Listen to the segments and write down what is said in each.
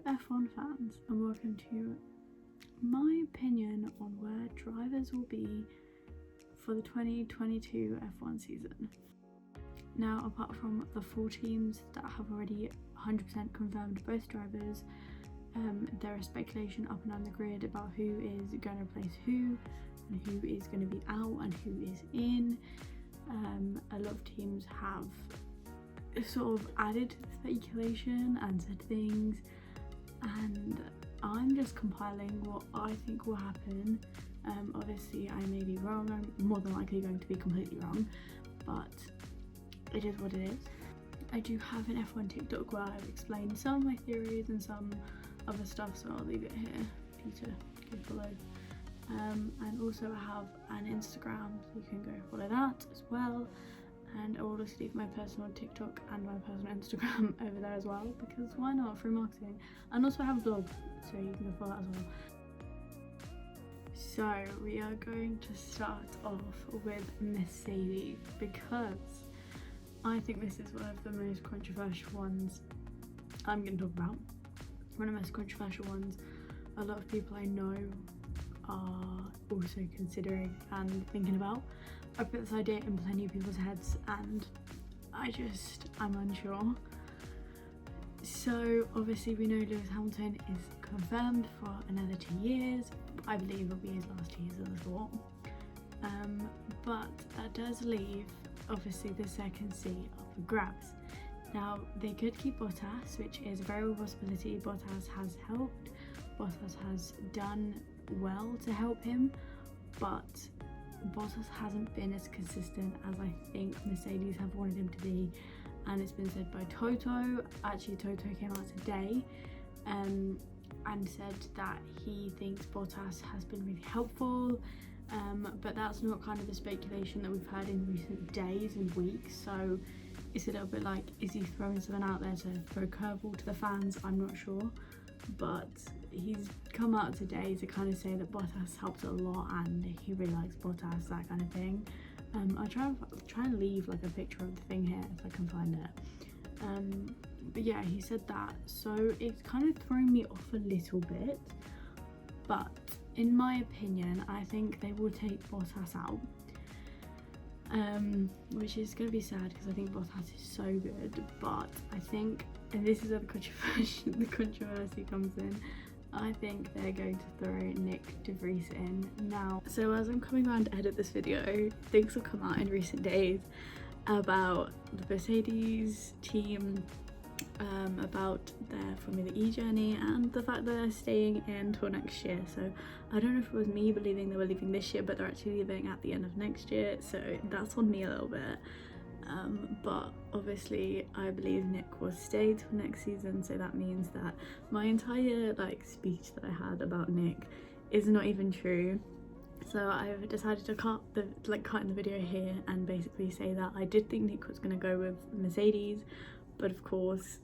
F1 fans, and welcome to my opinion on where drivers will be for the 2022 F1 season. Now, apart from the 4 teams that have already 100% confirmed both drivers, there is speculation up and down the grid about who is going to replace who and who is going to be out and who is in. A lot of teams have sort of added to the speculation and said things, and I'm just compiling what I think will happen. Obviously I may be wrong, I'm more than likely going to be completely wrong, but it is what it is. I do have an F1 TikTok where I've explained some of my theories and some other stuff, so I'll leave it here for you to go follow. And also I have an Instagram, so you can go follow that as well. And I will also leave my personal TikTok and my personal Instagram over there as well, because why not, free marketing. And also I have a blog, so you can go follow that as well. So we are going to start off with Mercedes, because I think this is one of the most controversial ones I'm going to talk about. One of the most controversial ones a lot of people I know are also considering and thinking about. I put this idea in plenty of people's heads and I'm unsure. So obviously we know Lewis Hamilton is confirmed for another 2 years. I believe it'll be his last 2 years of the sport. But that does leave obviously the second seat up for grabs. Now they could keep Bottas, which is a very real possibility. Bottas has helped, Bottas has done well to help him, but Bottas hasn't been as consistent as I think Mercedes have wanted him to be, and it's been said by Toto. Actually, Toto came out today and said that he thinks Bottas has been really helpful, but that's not kind of the speculation that we've heard in recent days and weeks, so it's a little bit like, is he throwing something out there to throw a curveball to the fans? I'm not sure, but he's come out today to kind of say that Bottas helped a lot and he really likes Bottas, that kind of thing. I'll try and leave like a picture of the thing here if I can find it. But yeah, he said that, so it's kind of throwing me off a little bit, but in my opinion I think they will take Bottas out, which is going to be sad because I think Bottas is so good, but I think, and this is where the controversy comes in, I think they're going to throw Nick de Vries in now. So as I'm coming around to edit this video, things have come out in recent days about the Mercedes team, about their Formula E journey and the fact that they're staying in until next year. So I don't know if it was me believing they were leaving this year, but they're actually leaving at the end of next year, so that's on me a little bit. But obviously I believe Nick will stay till next season, so that means that my entire speech that I had about Nick is not even true. So I've decided to cut in the video here and basically say that I did think Nick was going to go with Mercedes, but of course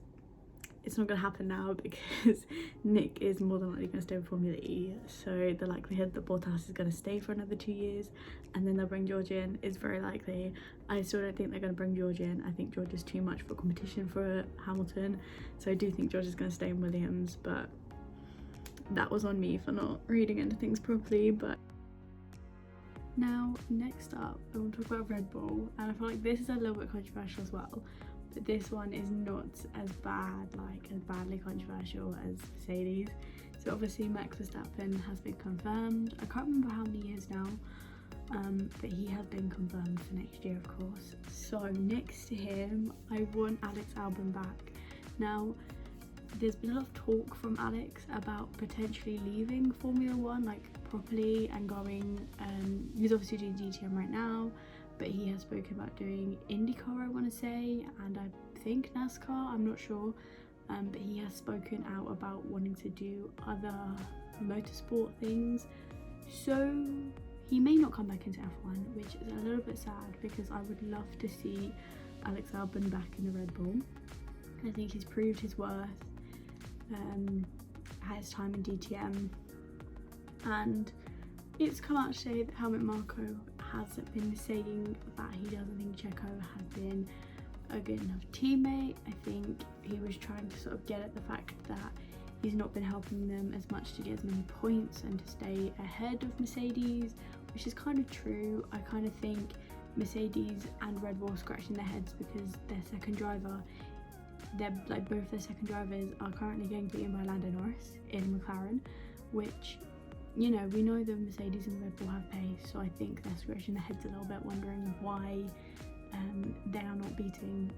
it's not going to happen now because Nick is more than likely going to stay with Formula E, so the likelihood that Bottas is going to stay for another 2 years and then they'll bring George in is very likely. I still don't think they're going to bring George in. I think George is too much for competition for Hamilton, so I do think George is going to stay in Williams, but that was on me for not reading into things properly. But now next up I want to talk about Red Bull, and I feel like this is a little bit controversial as well, but this one is not as badly controversial as Mercedes. So obviously Max Verstappen has been confirmed. I can't remember how many years now, but he has been confirmed for next year, of course. So next to him I want Alex Albon back. Now there's been a lot of talk from Alex about potentially leaving Formula 1 properly and going, he's obviously doing DTM right now, but he has spoken about doing IndyCar, I want to say, and I think NASCAR, I'm not sure, but he has spoken out about wanting to do other motorsport things, so he may not come back into F1, which is a little bit sad because I would love to see Alex Albon back in the Red Bull. I think he's proved his worth, his time in DTM, and it's come out today that Helmut Marko has been saying that he doesn't think Checo has been a good enough teammate. I think he was trying to sort of get at the fact that he's not been helping them as much to get as many points and to stay ahead of Mercedes, which is kind of true. I kind of think Mercedes and Red Bull are scratching their heads because their second driver, both their second drivers are currently getting beaten by Lando Norris in McLaren, which, you know, we know that Mercedes and Red Bull have pace, so I think they're scratching their heads a little bit, wondering why they are not beating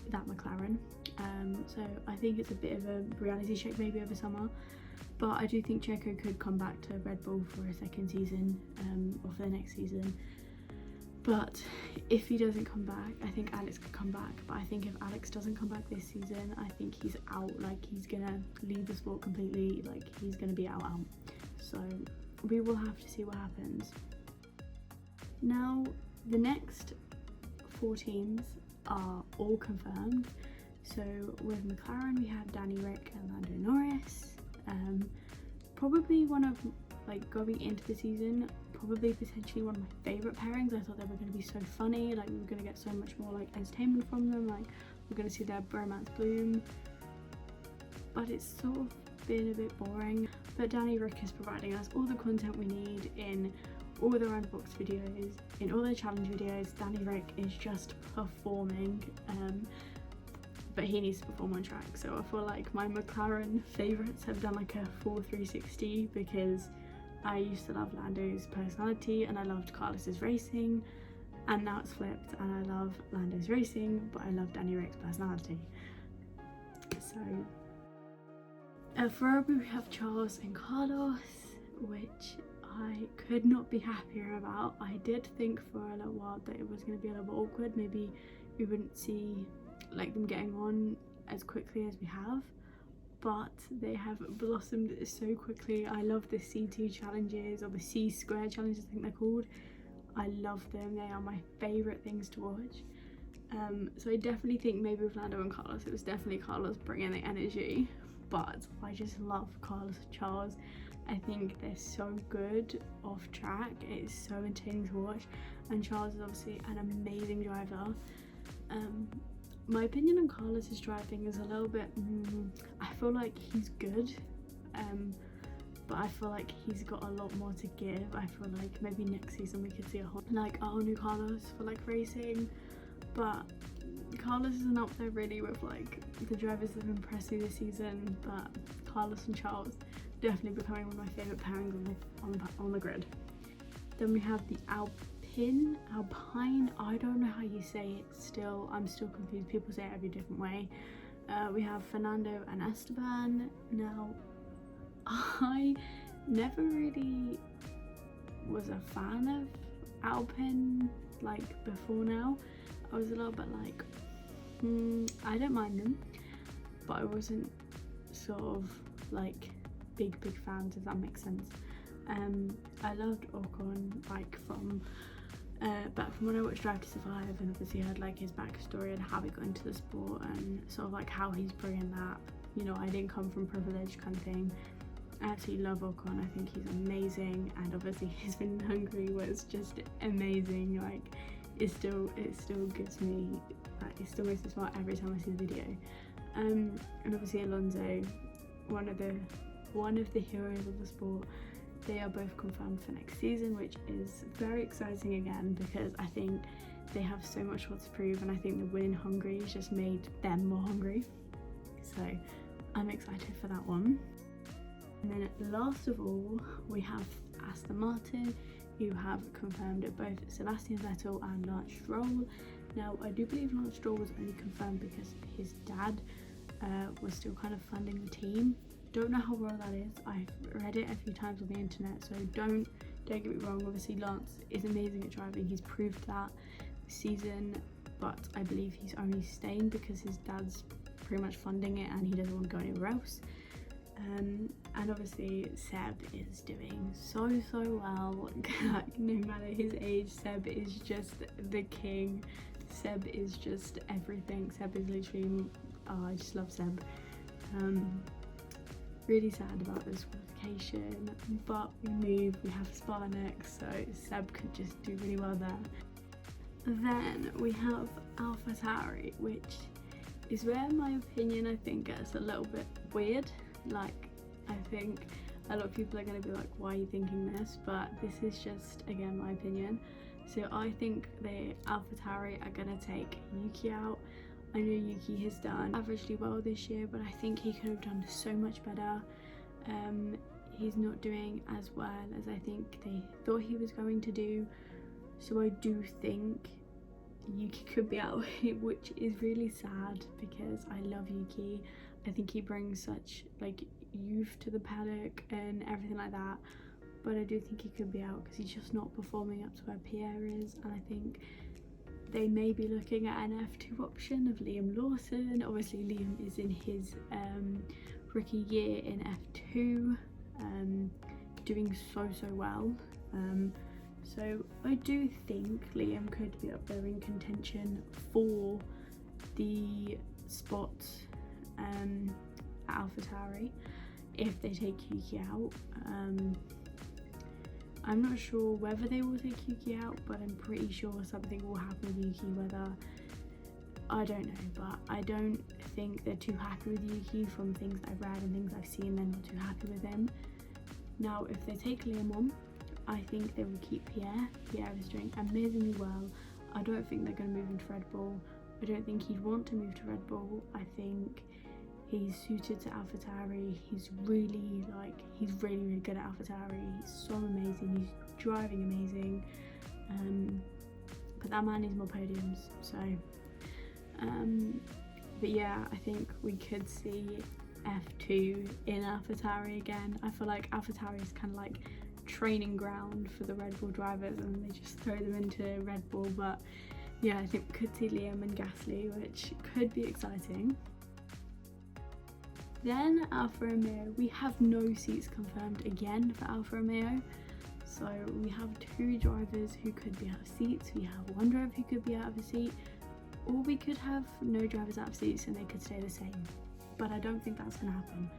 that McLaren. So I think it's a bit of a reality check maybe over summer, but I do think Checo could come back to Red Bull for a second season, or for the next season. But if he doesn't come back, I think Alex could come back. But I think if Alex doesn't come back this season, I think he's out. Like, he's gonna leave the sport completely. Like, he's gonna be out. So we will have to see what happens. Now, the next 4 teams are all confirmed. So with McLaren, we have Danny Rick and Lando Norris. Probably one of, like, going into the season, probably potentially one of my favourite pairings. I thought they were going to be so funny, like we were going to get so much more like entertainment from them, like we're going to see their bromance bloom, but it's sort of been a bit boring. But Danny Rick is providing us all the content we need in all the Roundbox videos, in all their challenge videos. Danny Rick is just performing, but he needs to perform on track. So I feel like my McLaren favourites have done like a full 360, because I used to love Lando's personality and I loved Carlos's racing, and now it's flipped and I love Lando's racing but I love Danny Rick's personality. So at Ferrari we have Charles and Carlos, which I could not be happier about. I did think for a little while that it was going to be a little bit awkward, maybe we wouldn't see like them getting on as quickly as we have, but they have blossomed so quickly. I love the C2 challenges, or the C square challenges I think they're called. I love them, they are my favourite things to watch. So I definitely think maybe with Lando and Carlos, it was definitely Carlos bringing the energy, but I just love Carlos and Charles. I think they're so good off track, it's so entertaining to watch, and Charles is obviously an amazing driver. My opinion on Carlos's driving is a little bit, I feel like he's good, but I feel like he's got a lot more to give. I feel like maybe next season we could see a whole new Carlos for like racing, but Carlos isn't up there really with like the drivers that have impressed me this season. But Carlos and Charles definitely becoming one of my favourite pairings on the grid. Then we have the Alpine, I don't know how you say it still, I'm still confused, people say it every different way. We have Fernando and Esteban. Now, I never really was a fan of Alpine like before now. I was a little bit like, I don't mind them, but I wasn't sort of like big fans, if that makes sense. I loved Ocon like from back from when I watched Drive to Survive, and obviously heard like his backstory and how he got into the sport and sort of like how he's bringing that, you know, I didn't come from privilege kind of thing. I absolutely love Ocon, I think he's amazing, and obviously his win in Hungary was just amazing. Like it still gives me, like, it still makes me smile every time I see the video. And obviously Alonso, one of the heroes of the sport. They are both confirmed for next season, which is very exciting again, because I think they have so much more to prove, and I think the win in Hungary has just made them more hungry. So I'm excited for that one. And then last of all, we have Aston Martin, who have confirmed both Sebastian Vettel and Lance Stroll. Now, I do believe Lance Stroll was only confirmed because his dad was still kind of funding the team. Don't know how well that is. I've read it a few times on the internet, so don't get me wrong. Obviously Lance is amazing at driving, he's proved that this season, but I believe he's only staying because his dad's pretty much funding it and he doesn't want to go anywhere else. And obviously Seb is doing so well. Like, no matter his age, Seb is just the king. Seb is just everything. Seb is literally, oh, I just love Seb. Really sad about this qualification, but we have Spa next, so Seb could just do really well there. Then we have AlphaTauri, which is where my opinion I think gets a little bit weird. Like, I think a lot of people are going to be like, why are you thinking this? But this is just, again, my opinion. So I think the AlphaTauri are going to take Yuki out. I know Yuki has done averagely well this year, but I think he could have done so much better. He's not doing as well as I think they thought he was going to do. So I do think Yuki could be out, which is really sad because I love Yuki. I think he brings such like youth to the paddock and everything like that, but I do think he could be out because he's just not performing up to where Pierre is. And I think they may be looking at an F2 option of Liam Lawson. Obviously Liam is in his rookie year in F2, doing so well. So I do think Liam could be up there in contention for the spot at AlphaTauri if they take Yuki out. I'm not sure whether they will take Yuki out, but I'm pretty sure something will happen with Yuki, whether, I don't know, but I don't think they're too happy with Yuki. From things I've read and things I've seen, they're not too happy with him. Now if they take Liam on, I think they will keep Pierre. Pierre is doing amazingly well. I don't think they're going to move him to Red Bull. I don't think he'd want to move to Red Bull. I think he's suited to AlphaTauri. He's really good at AlphaTauri. He's so amazing. He's driving amazing. But that man needs more podiums. So, but yeah, I think we could see F2 in AlphaTauri again. I feel like AlphaTauri is kind of like training ground for the Red Bull drivers, and they just throw them into Red Bull. But yeah, I think we could see Liam and Gasly, which could be exciting. Then Alfa Romeo, we have no seats confirmed again for Alfa Romeo. So we have 2 drivers who could be out of seats, we have 1 driver who could be out of a seat, or we could have no drivers out of seats and they could stay the same. But I don't think that's going to happen.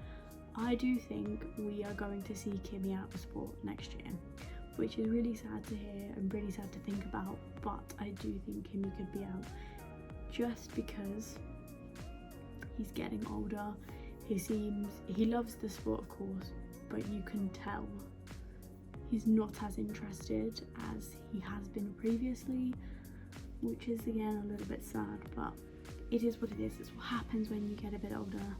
I do think we are going to see Kimi out of sport next year, which is really sad to hear and really sad to think about, but I do think Kimi could be out just because he's getting older. He loves the sport, of course, but you can tell he's not as interested as he has been previously, which is again a little bit sad, but it is what it is. It's what happens when you get a bit older.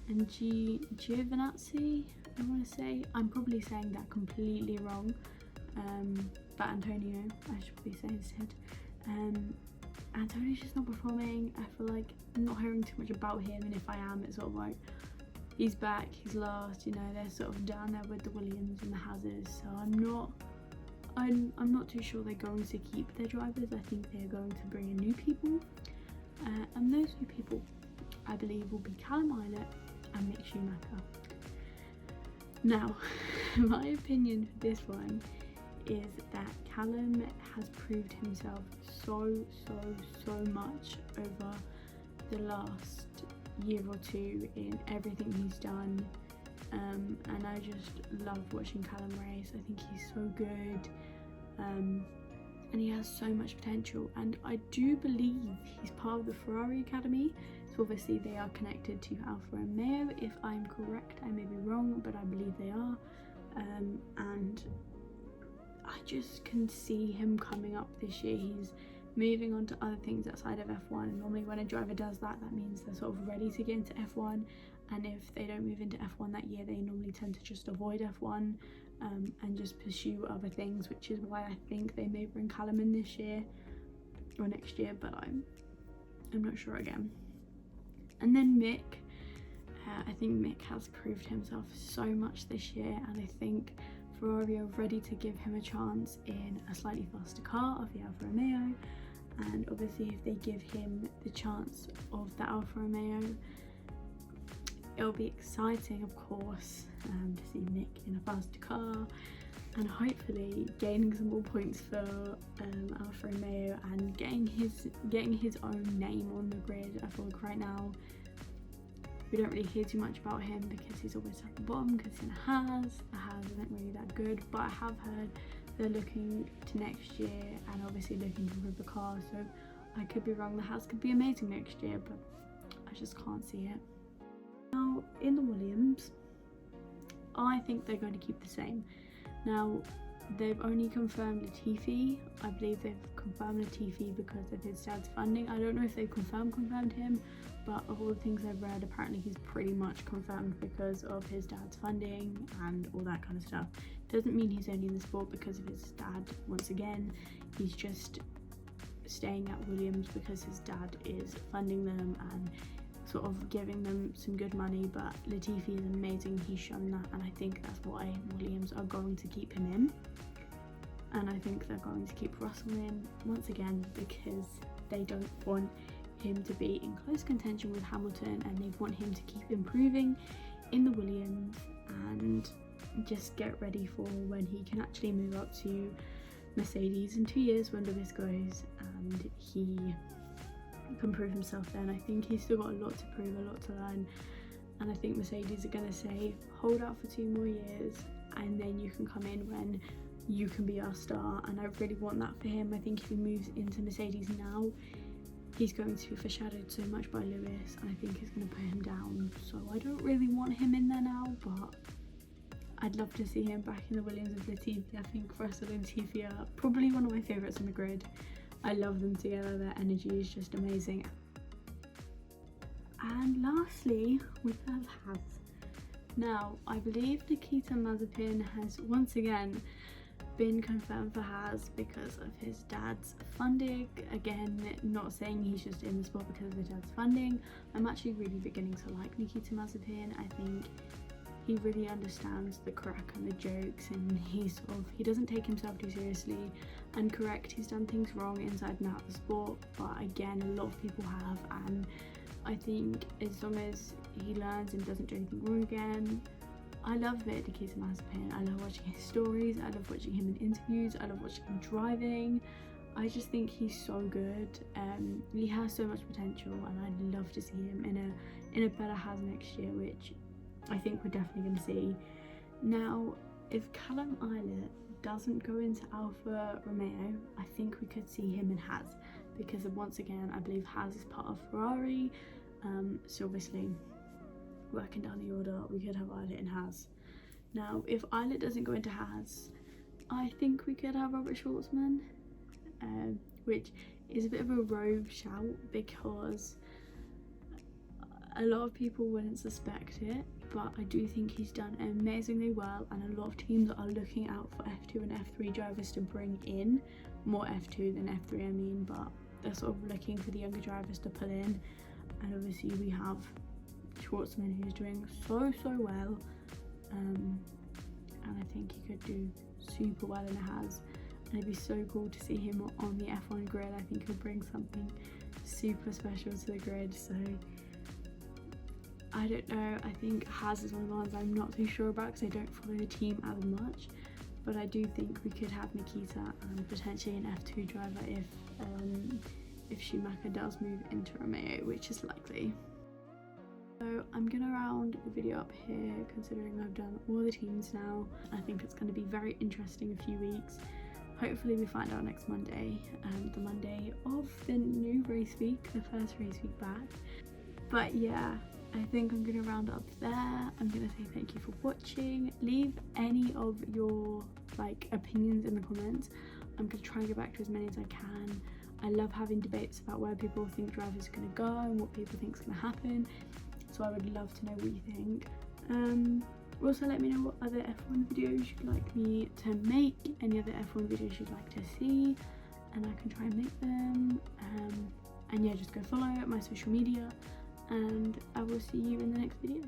And Giovinazzi, I want to say, I'm probably saying that completely wrong, but Antonio, I should probably say instead. Antonio's just not performing. I feel like I'm not hearing too much about him, and if I am, it's sort of like he's back, he's last, you know, they're sort of down there with the Williams and the Hazards, so I'm not too sure they're going to keep their drivers. I think they're going to bring in new people, and those new people I believe will be Callum Ilott and Mick Schumacher. Now, my opinion for this one is that Callum has proved himself so much over the last year or 2 in everything he's done, and I just love watching Callum race. I think he's so good, and he has so much potential, and I do believe he's part of the Ferrari Academy. So obviously they are connected to Alfa Romeo, if I'm correct. I may be wrong, but I believe they are, and I just can see him coming up this year. He's moving on to other things outside of F1, and normally when a driver does that, that means they're sort of ready to get into F1, and if they don't move into F1 that year, they normally tend to just avoid F1 and just pursue other things, which is why I think they may bring Callum in this year or next year, but I'm not sure again. And then Mick, I think Mick has proved himself so much this year, and I think Ferrari are ready to give him a chance in a slightly faster car of the Alfa Romeo, and obviously if they give him the chance of the Alfa Romeo, it'll be exciting, of course, to see Mick in a faster car and hopefully gaining some more points for Alfa Romeo and getting his own name on the grid. I feel like right now we don't really hear too much about him because he's always at the bottom because he's in a Haas. The Haas isn't really that good, but I have heard they're looking to next year and obviously looking to improve the car, so I could be wrong. The Haas could be amazing next year, but I just can't see it. Now in the Williams, I think they're going to keep the same. Now they've only confirmed Latifi. I believe they've confirmed Latifi because of his dad's funding. I don't know if they've confirmed him, but of all the things I've read, apparently he's pretty much confirmed because of his dad's funding and all that kind of stuff. Doesn't mean he's only in the sport because of his dad. Once again, he's just staying at Williams because his dad is funding them and sort of giving them some good money. But Latifi is amazing, he's shown that, and I think that's why Williams are going to keep him in. And I think they're going to keep Russell in once again because they don't want him to be in close contention with Hamilton, and they want him to keep improving in the Williams and just get ready for when he can actually move up to Mercedes in 2 years when Lewis goes and he can prove himself then. I think he's still got a lot to prove, a lot to learn, and I think Mercedes are going to say hold out for 2 more years and then you can come in when you can be our star. And I really want that for him. I think if he moves into Mercedes now, he's going to be foreshadowed so much by Lewis, and I think it's going to put him down. So I don't really want him in there now, but I'd love to see him back in the Williams with Latifi. I think Russell and Latifi are probably one of my favourites on the grid. I love them together, their energy is just amazing. And lastly, we have Haas. Now, I believe Nikita Mazepin has once again been confirmed for Haas because of his dad's funding. Again, not saying he's just in the sport because of his dad's funding. I'm actually really beginning to like Nikita Mazepin. I think he really understands the crack and the jokes, and he doesn't take himself too seriously. And correct, he's done things wrong inside and out of the sport, but again, a lot of people have, and I think as long as he learns and doesn't do anything wrong again, I love Nikita Mazepin. I love watching his stories, I love watching him in interviews, I love watching him driving. I just think he's so good. He has so much potential, and I'd love to see him in a better Haas next year, which I think we're definitely going to see. Now, if Callum Ilott doesn't go into Alfa Romeo, I think we could see him in Haas, because once again, I believe Haas is part of Ferrari. So obviously, working down the order, we could have Ilott in Haas. Now, if Ilott doesn't go into Haas, I think we could have Robert Schwartzman, which is a bit of a rogue shout because a lot of people wouldn't suspect it, but I do think he's done amazingly well, and a lot of teams are looking out for F2 and F3 drivers to bring in, more F2 than F3 I mean, but they're sort of looking for the younger drivers to pull in. And obviously we have Schwartzman, who's doing so well, and I think he could do super well in a Haas, and it'd be so cool to see him on the F1 grid. I think he'll bring something super special to the grid. So I don't know, I think Haas is one of the ones I'm not too sure about because I don't follow the team as much, but I do think we could have Nikita and potentially an F2 driver if Schumacher does move into Romeo, which is likely. So I'm gonna round the video up here, considering I've done all the teams now. I think it's going to be very interesting a few weeks. Hopefully we find out next Monday, the Monday of the new race week, the first race week back. But yeah, I think I'm going to round up there. I'm going to say thank you for watching. Leave any of your opinions in the comments. I'm going to try and get back to as many as I can. I love having debates about where people think drivers are going to go and what people think is going to happen. So I would love to know what you think. Also let me know what other F1 videos you'd like me to make, any other F1 videos you'd like to see, and I can try and make them. And yeah, just go follow my social media, and I will see you in the next video.